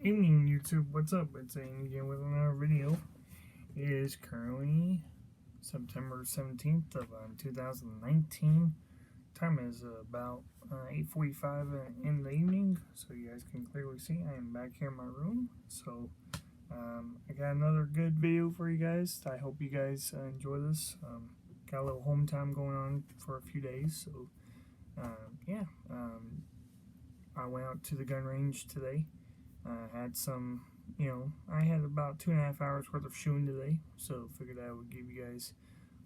Evening YouTube, what's up? It's Aim again with another video. It is currently September 17th of 2019. Time is about 8:45 in the evening, so you guys can clearly see I am back here in my room. So I got another good video for you guys. I hope you guys enjoy this. Got a little home time going on for a few days, so yeah. I went out to the gun range today. Had some, I had about 2.5 hours worth of shooting today, so figured I would give you guys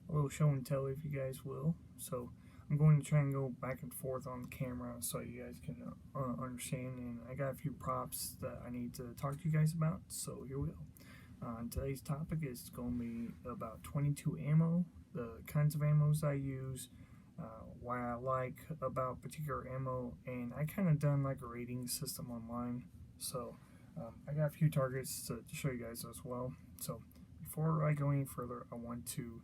a little show and tell, if you guys will. So I'm going to try and go back and forth on the camera so you guys can understand, and I got a few props that I need to talk to you guys about, so here we go. Today's topic is going to be about 22 ammo, the kinds of ammos I use, why I like about particular ammo, and I kind of done like a rating system online. So I got a few targets to show you guys as well. So before I go any further, I want to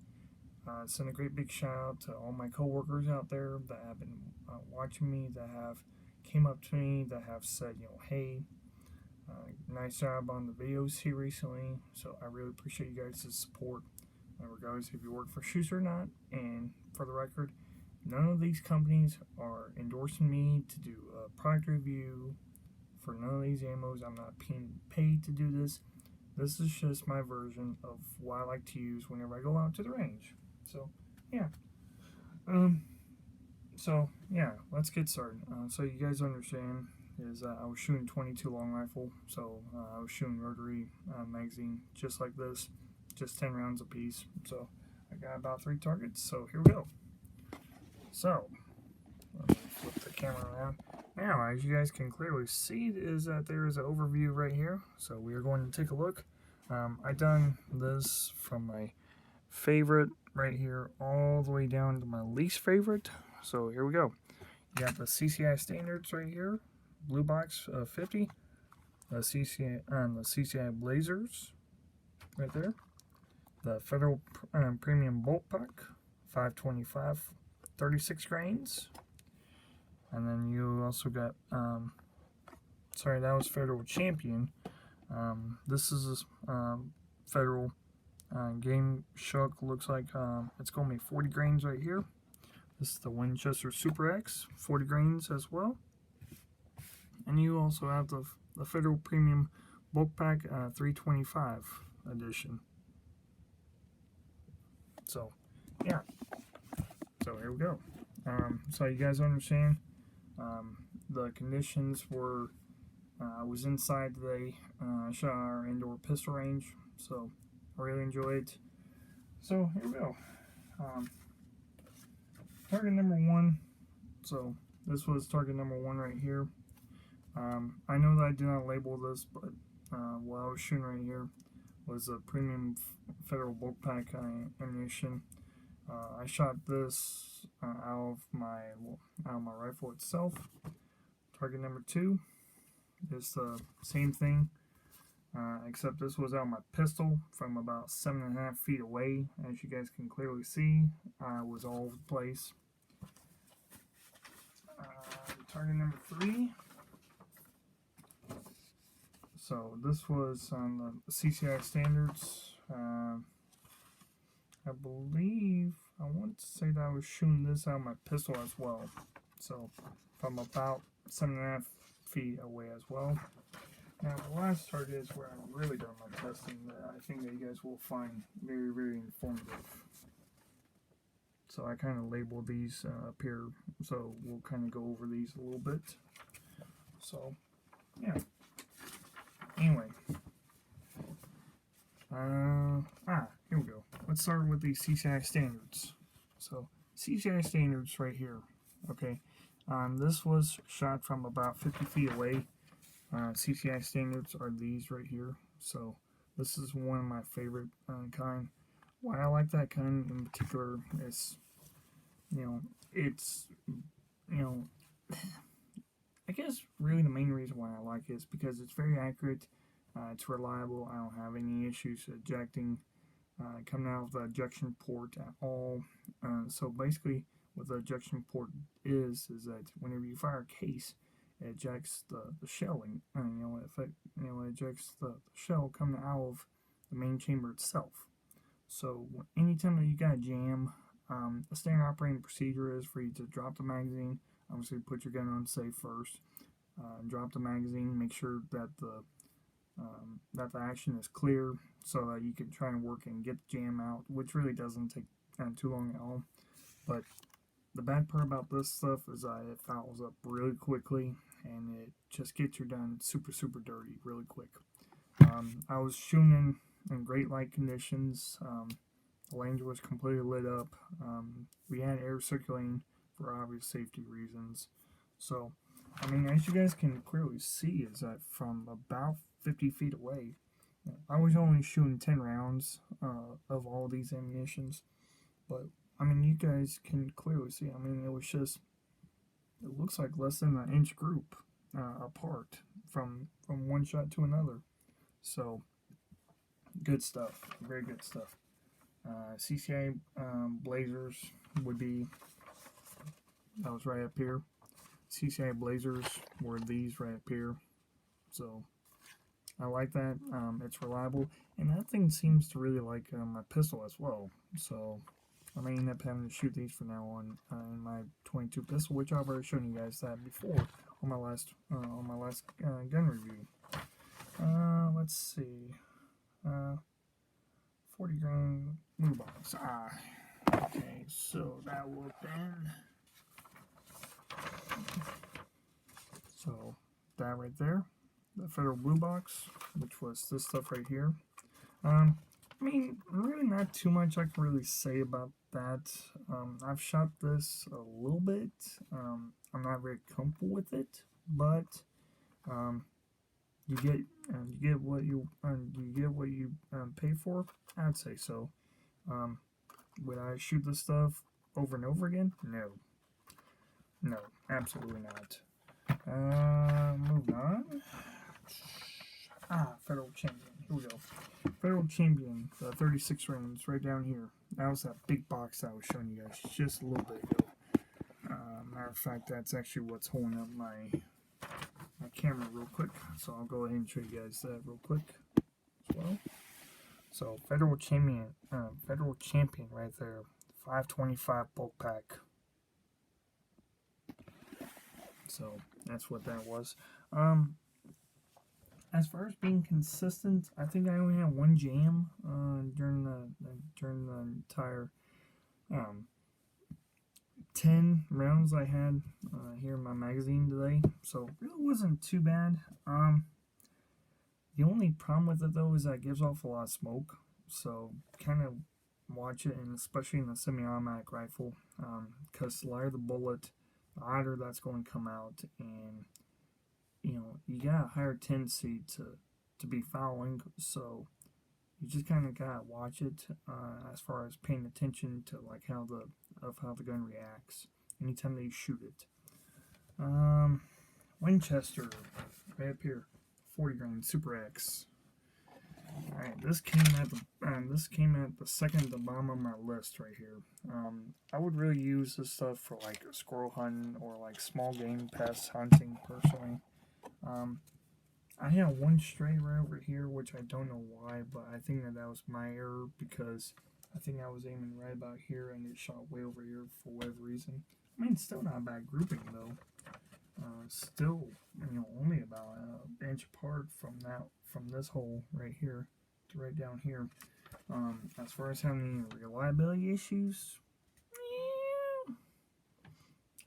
send a great big shout out to all my coworkers out there that have been watching me, that have came up to me, that have said, hey, nice job on the videos here recently. So I really appreciate you guys' support, regardless if you work for Shoes or not. And for the record, none of these companies are endorsing me to do a product review for none of these ammos. I'm not being paid to do this. This is just my version of what I like to use whenever I go out to the range. So yeah. Let's get started. So you guys understand is I was shooting 22 long rifle. So I was shooting rotary magazine just like this, just 10 rounds apiece. So I got about 3 targets. So here we go. So let me flip the camera around. Now, as you guys can clearly see, is that there is an overview right here. So we are going to take a look. I done this from my favorite right here all the way down to my least favorite. So here we go. You got the CCI standards right here, blue box 50, the CCI Blazers right there, the Federal Premium Bolt Pack 525, 36 grains. And then you also got, that was Federal Champion. This is Federal Game Shook. Looks like it's going to be 40 grains right here. This is the Winchester Super X, 40 grains as well. And you also have the Federal Premium Bulk Pack 325 edition. So, yeah. So here we go. So you guys understand. The conditions were, I was inside today. I shot our indoor pistol range, so I really enjoyed it. So here we go. Target number 1. So this was target number 1 right here. I know that I did not label this, but what I was shooting right here was a premium Federal Bulk Pack ammunition. I shot this out of my rifle itself. Target number 2 is the same thing, except this was out of my pistol from about 7.5 feet away. As you guys can clearly see, I was all over the place. Target number 3. So this was on the CCI standards. I believe, I want to say that I was shooting this out of my pistol as well. So from about 7.5 feet away as well. Now the last target is where I've really done my testing that I think that you guys will find very, very informative. So I kind of labeled these up here, so we'll kind of go over these a little bit. So yeah. Anyway. Here we go. Let's start with the CCI standards. So CCI standards right here. Okay. This was shot from about 50 feet away. CCI standards are these right here. So this is one of my favorite kind. Why I like that kind in particular is, it's, I guess really the main reason why I like it is because it's very accurate. It's reliable. I don't have any issues ejecting, coming out of the ejection port at all. So basically what the ejection port is that whenever you fire a case, it ejects the shelling, it ejects the shell coming out of the main chamber itself. So anytime that you got a jam, the standard operating procedure is for you to drop the magazine. Obviously, put your gun on safe first. Drop the magazine. Make sure that the action is clear, so that you can try and work and get the jam out, which really doesn't take too long at all. But the bad part about this stuff is that it fouls up really quickly, and it just gets your gun super dirty really quick. I was shooting in great light conditions. The range was completely lit up. We had air circulating for obvious safety reasons. So, I mean, as you guys can clearly see, is that from about 50 feet away, I was only shooting 10 rounds of all these ammunitions. But, I mean, you guys can clearly see, I mean, it was just, it looks like less than an inch group apart from one shot to another. So, good stuff. Very good stuff. CCI Blazers would be, that was right up here. CCI Blazers were these right up here. So I like that. It's reliable, and that thing seems to really like my pistol as well. So I may end up having to shoot these from now on in my 22 pistol, which I've already shown you guys that before on my last gun review. Let's see. 40 grain blue box. Okay, so that will then. So that right there, the Federal blue box, which was this stuff right here. I mean, really not too much I can really say about that. I've shot this a little bit. I'm not very comfortable with it, but you get what you pay for. I'd say so. Would I shoot this stuff over and over again? No, absolutely not. Moving on. Federal Champion. Here we go. Federal Champion, 36 rounds, right down here. That was that big box I was showing you guys just a little bit ago. Matter of fact, that's actually what's holding up my camera real quick. So I'll go ahead and show you guys that real quick as well. So Federal Champion right there. 525 bulk pack. So that's what that was. As far as being consistent, I think I only had one jam during the entire 10 rounds I had here in my magazine today. So it really wasn't too bad. The only problem with it though is that it gives off a lot of smoke. So kind of watch it, and especially in the semi-automatic rifle, because the lighter the bullet, the hotter that's going to come out, and you got a higher tendency to be fouling. So you just kind of gotta watch it as far as paying attention to like how the gun reacts anytime that you shoot it. Winchester, right up here, 40 grain Super X. Alright, this came at the second at the bottom of my list right here. I would really use this stuff for like squirrel hunting or like small game pest hunting personally. I had one stray right over here, which I don't know why, but I think that was my error, because I think I was aiming right about here and it shot way over here for whatever reason. I mean, still not a bad grouping though. Still, only about an inch apart from this hole right here to right down here. As far as having any reliability issues,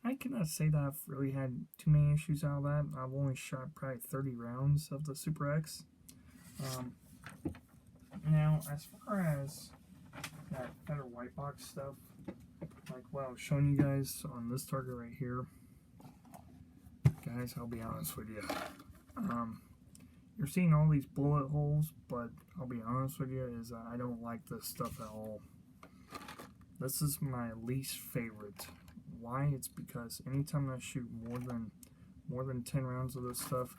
I cannot say that I've really had too many issues out of that. I've only shot probably 30 rounds of the Super X. Now, as far as that Federal white box stuff, like what I was showing you guys on this target right here, guys, I'll be honest with you. You're seeing all these bullet holes, but I'll be honest with you, is I don't like this stuff at all. This is my least favorite. Why? It's because anytime I shoot more than 10 rounds of this stuff,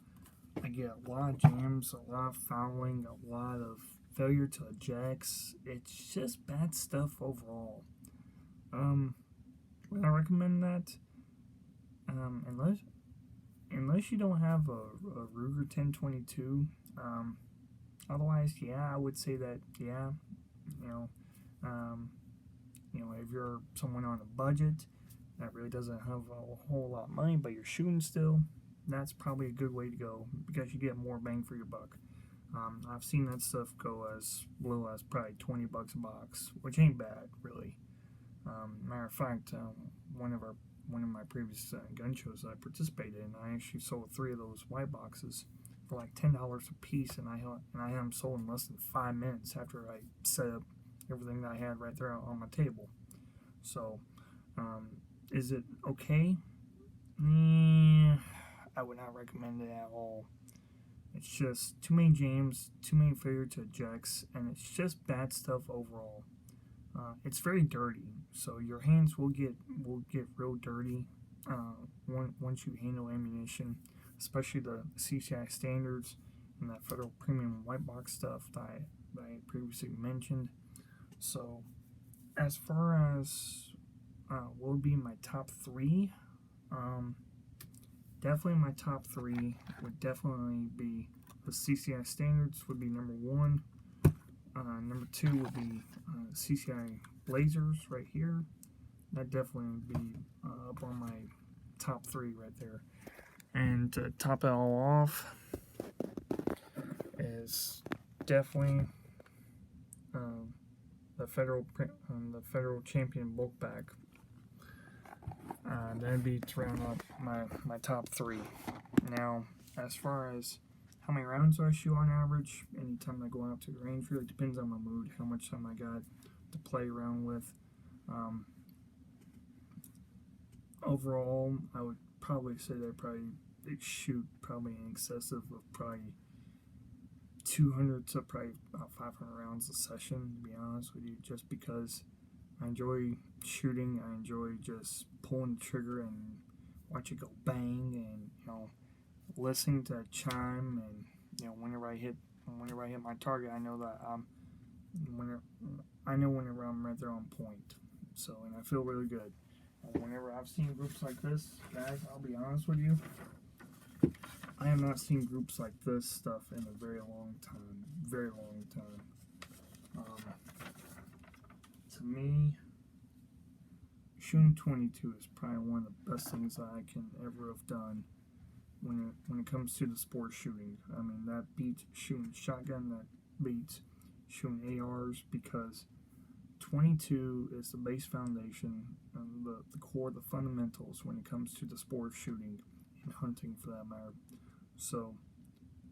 I get a lot of jams, a lot of fouling, a lot of failure to ejects. It's just bad stuff overall. Would I recommend that? unless you don't have a Ruger 1022, otherwise, yeah, I would say that, yeah, you know, um, if you're someone on a budget that really doesn't have a whole lot of money, but you're shooting still, that's probably a good way to go because you get more bang for your buck. I've seen that stuff go as low as probably $20 a box, which ain't bad, really. Matter of fact, one of my previous gun shows I participated in, I actually sold 3 of those white boxes for like $10 a piece, and I had them sold in less than 5 minutes after I set up everything that I had right there on my table. So, is it okay? I would not recommend it at all. It's just too many jams, too many failure to ejects, and it's just bad stuff overall. It's very dirty, so your hands will get real dirty once you handle ammunition, especially the CCI standards and that federal premium white box stuff that I previously mentioned. So, as far as what would be my top 3, definitely my top 3 would definitely be the CCI standards would be number 1. Number 2 would be CCI lasers right here. That definitely would be up on my top 3 right there. And to top it all off is definitely the federal champion bulk bag. That'd be to round up my top 3. Now, as far as how many rounds do I shoot on average anytime I go out to the range, really depends on my mood, how much time I got to play around with. Overall, I would probably say that I shoot probably in excess of probably 200 to probably about 500 rounds a session, to be honest with you, just because I enjoy shooting. I enjoy just pulling the trigger and watch it go bang, and listening to that chime, and whenever I hit my target, I know that whenever I'm right there on point. So, and I feel really good. And whenever I've seen groups like this, guys, I'll be honest with you, I have not seen groups like this stuff in a very long time. Very long time. To me, shooting 22 is probably one of the best things that I can ever have done when it comes to the sport shooting. I mean, that beats shooting shotgun, that beats shooting ARs, because 22 is the base foundation and the core, the fundamentals when it comes to the sport of shooting and hunting for that matter. So,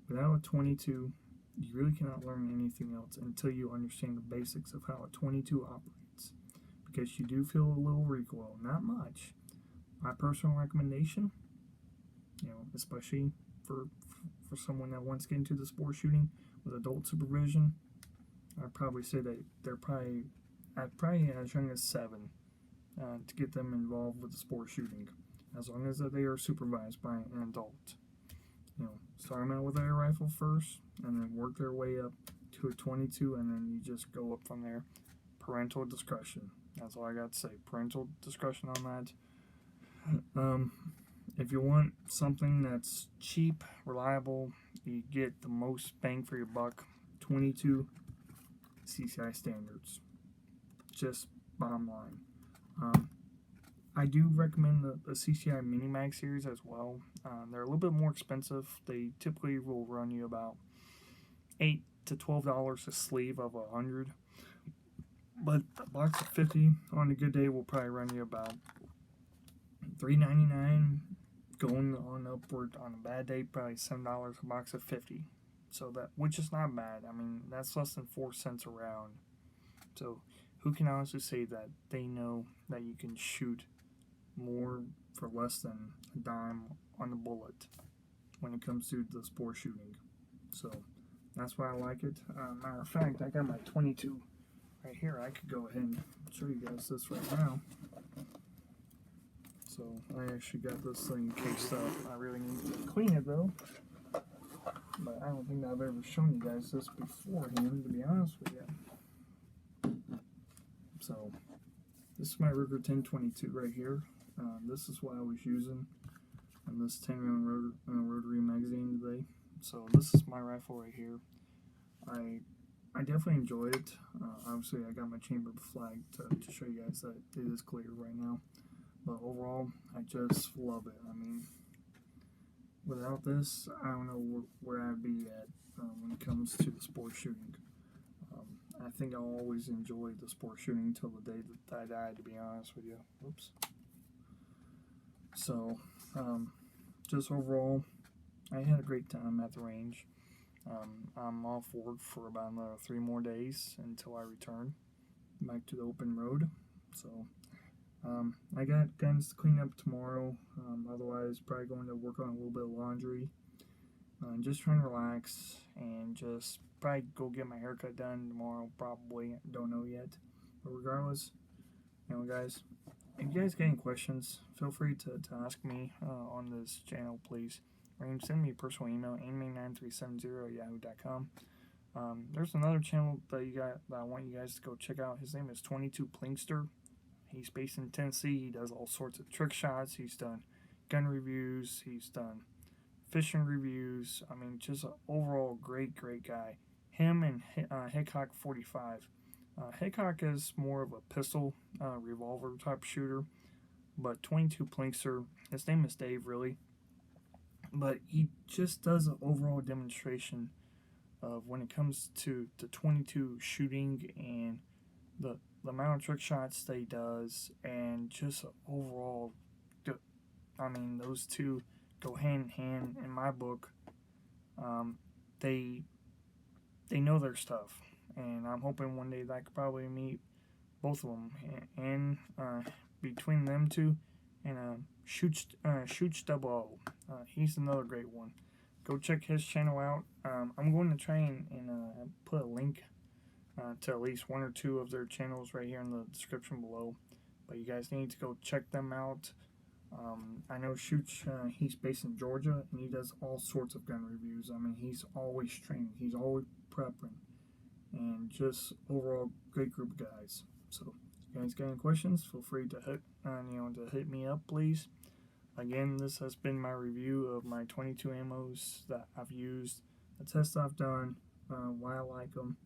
without a 22, you really cannot learn anything else until you understand the basics of how a 22 operates, because you do feel a little recoil, not much. My personal recommendation, especially for someone that wants to get into the sport shooting with adult supervision, I'd probably say that they're probably as young as 7 to get them involved with the sport shooting, as long as they are supervised by an adult. Start them out with an air rifle first, and then work their way up to a 22, and then you just go up from there. Parental discretion. That's all I got to say. Parental discretion on that. If you want something that's cheap, reliable, you get the most bang for your buck, 22 CCI standards. Just bottom line. I do recommend the CCI Mini Mag series as well. They're a little bit more expensive. They typically will run you about $8 to $12 a sleeve of 100. But a box of 50 on a good day will probably run you about $3.99, going on upward on a bad day, probably $7 a box of 50. So which is not bad. I mean, that's less than 4 cents a round. So who can honestly say that they know that you can shoot more for less than a dime on the bullet when it comes to the sport shooting? So that's why I like it. Matter of fact, I got my 22 right here. I could go ahead and show you guys this right now. So I actually got this thing cased up. I really need to clean it though, but I don't think I've ever shown you guys this beforehand, to be honest with you. So this is my Ruger 1022 right here. This is what I was using. in this 10-round rotary magazine today. So this is my rifle right here. I definitely enjoyed it. Obviously, I got my chamber flag to show you guys that it is clear right now. But overall, I just love it. I mean, without this, I don't know where I'd be at when it comes to the sport shooting. I think I'll always enjoy the sport shooting until the day that I die, to be honest with you. Oops. So, just overall, I had a great time at the range. I'm off work for about another 3 more days until I return back to the open road. So, I got guns to clean up tomorrow. Otherwise, probably going to work on a little bit of laundry. Just trying to relax and just probably go get my haircut done tomorrow. Probably, don't know yet. But regardless, guys, if you guys get any questions, feel free to ask me on this channel, please. Or you can send me a personal email, anime9370@yahoo.com. There's another channel that I want you guys to go check out. His name is 22 Plinkster. He's based in Tennessee. He does all sorts of trick shots. He's done gun reviews. He's done fishing reviews. I mean, just an overall great guy. Him and Hickok 45. Hickok is more of a pistol revolver type shooter, but 22 Plinkster, his name is Dave, really. But he just does an overall demonstration of when it comes to the 22 shooting and the amount of trick shots that he does, and just overall, I mean, those two go hand in hand in my book. They know their stuff, and I'm hoping one day that I could probably meet both of them, and between them two, and Shoots Double O. He's another great one. Go check his channel out. I'm going to try and put a link to at least 1 or 2 of their channels right here in the description below. But you guys need to go check them out. I know Shoots, he's based in Georgia, and he does all sorts of gun reviews. I mean, he's always training. He's always prepping. And just overall, great group of guys. So, if you guys got any questions, feel free to hit me up, please. Again, this has been my review of my 22 ammos that I've used, the tests I've done, why I like them,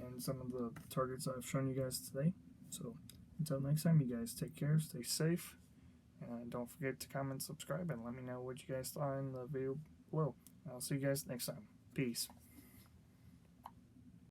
and some of the targets I've shown you guys today. So, until next time, you guys take care, stay safe, and don't forget to comment, subscribe, and let me know what you guys thought in the video below. I'll see you guys next time. Peace.